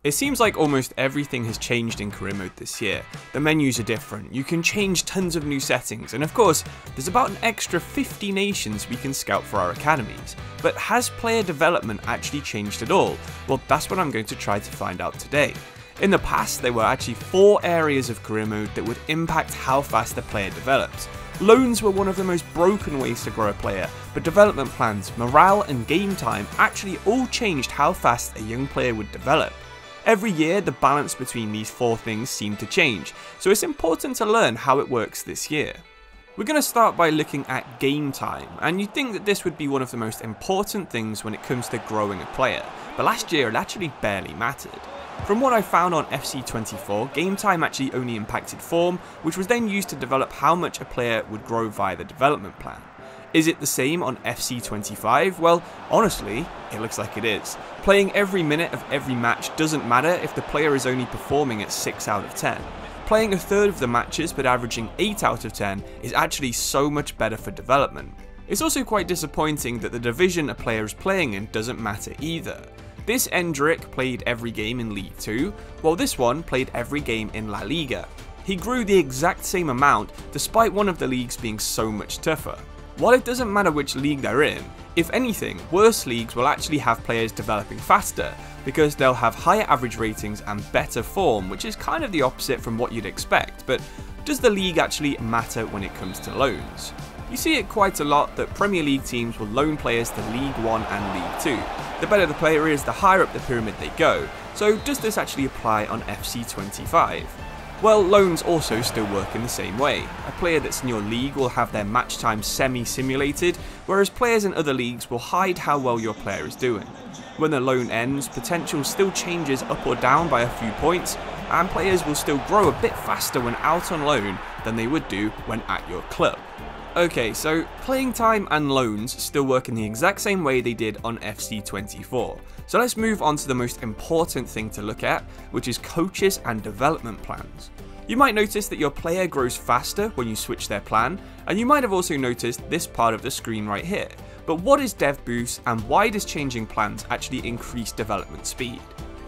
It seems like almost everything has changed in career mode this year. The menus are different, you can change tons of new settings, and of course, there's about an extra 50 nations we can scout for our academies. But has player development actually changed at all? Well, that's what I'm going to try to find out today. In the past, there were actually 4 areas of career mode that would impact how fast the player develops. Loans were one of the most broken ways to grow a player, but development plans, morale, and game time actually all changed how fast a young player would develop. Every year, the balance between these 4 things seemed to change, so it's important to learn how it works this year. We're going to start by looking at game time, and you'd think that this would be one of the most important things when it comes to growing a player, but last year it actually barely mattered. From what I found on FC24, game time actually only impacted form, which was then used to develop how much a player would grow via the development plan. Is it the same on FC25? Well, honestly, it looks like it is. Playing every minute of every match doesn't matter if the player is only performing at 6 out of 10. Playing a third of the matches but averaging 8 out of 10 is actually so much better for development. It's also quite disappointing that the division a player is playing in doesn't matter either. This Endrick played every game in League 2, while this one played every game in La Liga. He grew the exact same amount despite one of the leagues being so much tougher. While it doesn't matter which league they're in, if anything, worse leagues will actually have players developing faster, because they'll have higher average ratings and better form, which is kind of the opposite from what you'd expect. But does the league actually matter when it comes to loans? You see it quite a lot that Premier League teams will loan players to League 1 and League 2. The better the player is, the higher up the pyramid they go. So does this actually apply on FC25? Well, loans also still work in the same way. A player that's in your league will have their match time semi-simulated, whereas players in other leagues will hide how well your player is doing. When the loan ends, potential still changes up or down by a few points, and players will still grow a bit faster when out on loan than they would do when at your club. Okay, so playing time and loans still work in the exact same way they did on FC24. So let's move on to the most important thing to look at, which is coaches and development plans. You might notice that your player grows faster when you switch their plan, and you might have also noticed this part of the screen right here. But what is Dev Boost, and why does changing plans actually increase development speed?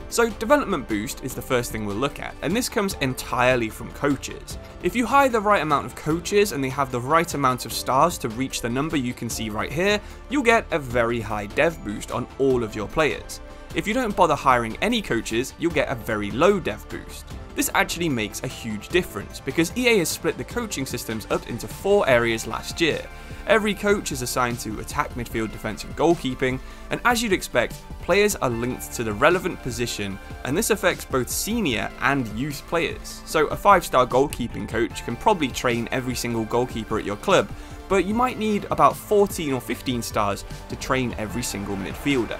So development boost is the first thing we'll look at, and this comes entirely from coaches. If you hire the right amount of coaches and they have the right amount of stars to reach the number you can see right here, you'll get a very high dev boost on all of your players. If you don't bother hiring any coaches, you'll get a very low dev boost. This actually makes a huge difference because EA has split the coaching systems up into 4 areas last year. Every coach is assigned to attack, midfield, defense and goalkeeping, and as you'd expect, players are linked to the relevant position, and this affects both senior and youth players. So a 5-star goalkeeping coach can probably train every single goalkeeper at your club, but you might need about 14 or 15 stars to train every single midfielder.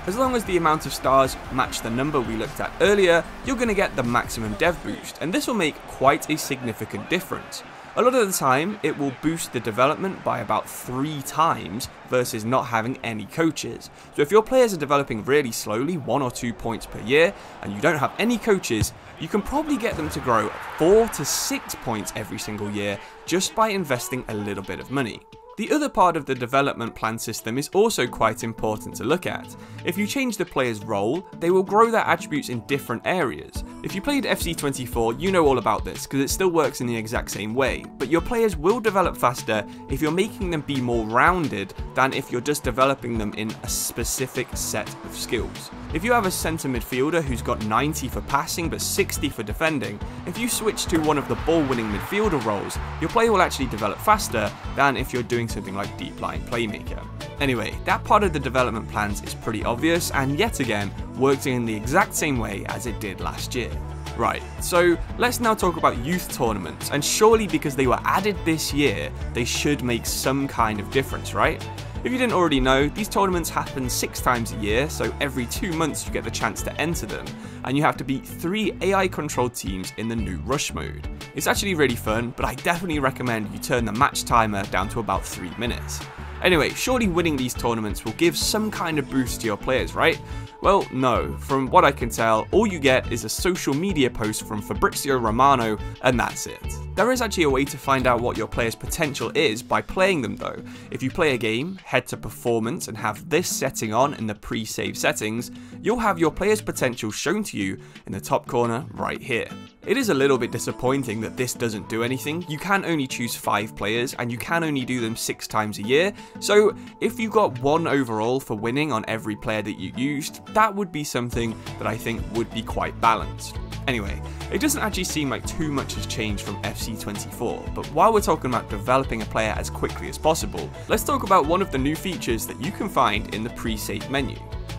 As long as the amount of stars match the number we looked at earlier, you're going to get the maximum dev boost, and this will make quite a significant difference. A lot of the time, it will boost the development by about 3 times versus not having any coaches. So if your players are developing really slowly, 1 or 2 points per year, and you don't have any coaches, you can probably get them to grow 4 to 6 points every single year just by investing a little bit of money. The other part of the development plan system is also quite important to look at. If you change the player's role, they will grow their attributes in different areas. If you played FC24, you know all about this because it still works in the exact same way, but your players will develop faster if you're making them be more rounded than if you're just developing them in a specific set of skills. If you have a centre midfielder who's got 90 for passing but 60 for defending, if you switch to one of the ball-winning midfielder roles, your player will actually develop faster than if you're doing something like deep line playmaker. Anyway, that part of the development plans is pretty obvious and yet again worked in the exact same way as it did last year. Right, so let's now talk about youth tournaments, and surely because they were added this year, they should make some kind of difference, right? If you didn't already know, these tournaments happen 6 times a year, so every 2 months you get the chance to enter them, and you have to beat 3 AI controlled teams in the new rush mode. It's actually really fun, but I definitely recommend you turn the match timer down to about 3 minutes. Anyway, surely winning these tournaments will give some kind of boost to your players, right? Well, no. From what I can tell, all you get is a social media post from Fabrizio Romano, and that's it. There is actually a way to find out what your player's potential is by playing them though. If you play a game, head to performance and have this setting on in the pre-save settings, you'll have your player's potential shown to you in the top corner right here. It is a little bit disappointing that this doesn't do anything. You can only choose 5 players and you can only do them 6 times a year, so if you got 1 overall for winning on every player that you used, that would be something that I think would be quite balanced. Anyway, it doesn't actually seem like too much has changed from FC24, but while we're talking about developing a player as quickly as possible, let's talk about one of the new features that you can find in the pre-save menu.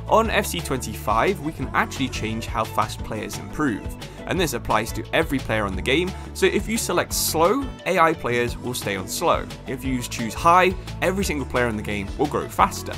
On FC25, we can actually change how fast players improve, and this applies to every player on the game, so if you select slow, AI players will stay on slow. If you choose high, every single player in the game will grow faster.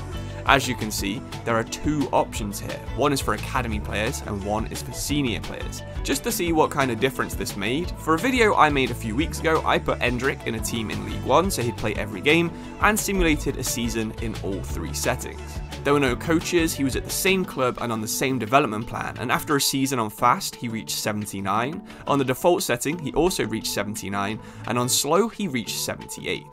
As you can see, there are 2 options here. One is for academy players and one is for senior players. Just to see what kind of difference this made, for a video I made a few weeks ago, I put Endrick in a team in League 1 so he'd play every game and simulated a season in all 3 settings. There were no coaches, he was at the same club and on the same development plan, and after a season on fast he reached 79, on the default setting he also reached 79, and on slow he reached 78.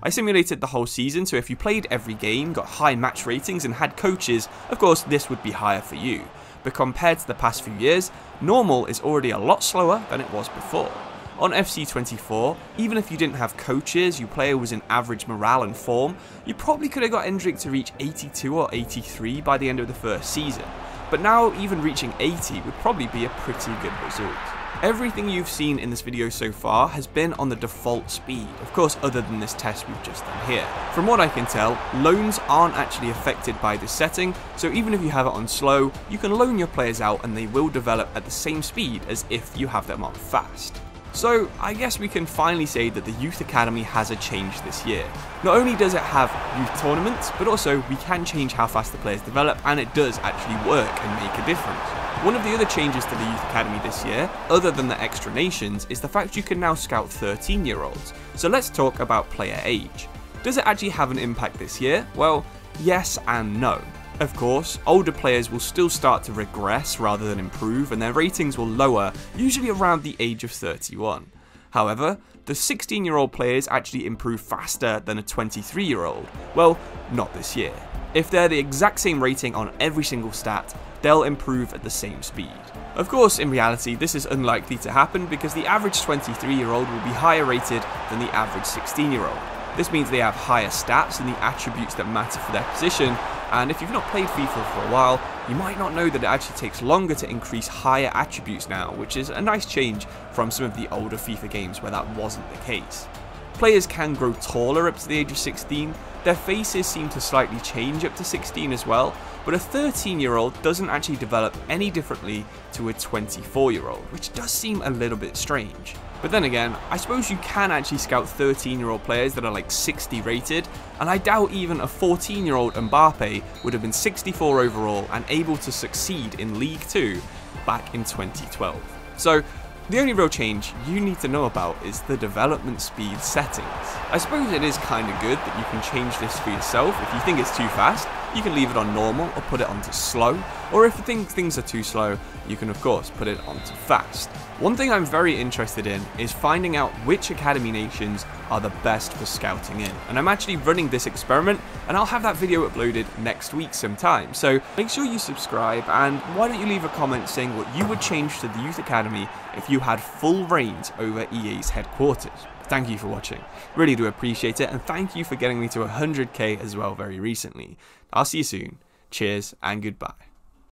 I simulated the whole season, so if you played every game, got high match ratings and had coaches, of course this would be higher for you. But compared to the past few years, normal is already a lot slower than it was before. On FC24, even if you didn't have coaches, your player was in average morale and form, you probably could have got Endrick to reach 82 or 83 by the end of the first season. But now even reaching 80 would probably be a pretty good result. Everything you've seen in this video so far has been on the default speed, of course other than this test we've just done here. From what I can tell, loans aren't actually affected by this setting, so even if you have it on slow, you can loan your players out and they will develop at the same speed as if you have them on fast. So I guess we can finally say that the Youth Academy has a change this year. Not only does it have youth tournaments, but also we can change how fast the players develop, and it does actually work and make a difference. One of the other changes to the Youth Academy this year, other than the extra nations, is the fact you can now scout 13-year-olds. So let's talk about player age. Does it actually have an impact this year? Well, yes and no. Of course, older players will still start to regress rather than improve, and their ratings will lower, usually around the age of 31. However, the 16-year-old players actually improve faster than a 23-year-old. Well, not this year. If they're the exact same rating on every single stat, they'll improve at the same speed. Of course, in reality, this is unlikely to happen because the average 23-year-old will be higher rated than the average 16-year-old. This means they have higher stats and the attributes that matter for their position, and if you've not played FIFA for a while, you might not know that it actually takes longer to increase higher attributes now, which is a nice change from some of the older FIFA games where that wasn't the case. Players can grow taller up to the age of 16, their faces seem to slightly change up to 16 as well, but a 13-year-old doesn't actually develop any differently to a 24-year-old, which does seem a little bit strange. But then again, I suppose you can actually scout 13-year-old players that are like 60 rated, and I doubt even a 14-year-old Mbappe would have been 64 overall and able to succeed in League 2 back in 2012. So the only real change you need to know about is the development speed settings. I suppose it is kind of good that you can change this for yourself. If you think it's too fast, you can leave it on normal or put it onto slow, or if you think things are too slow, you can of course put it onto fast. One thing I'm very interested in is finding out which academy nations are the best for scouting in, and I'm actually running this experiment, and I'll have that video uploaded next week sometime, so make sure you subscribe, and why don't you leave a comment saying what you would change to the Youth Academy if you had full reins over EA's headquarters. Thank you for watching, really do appreciate it, and thank you for getting me to 100k as well very recently. I'll see you soon, cheers and goodbye.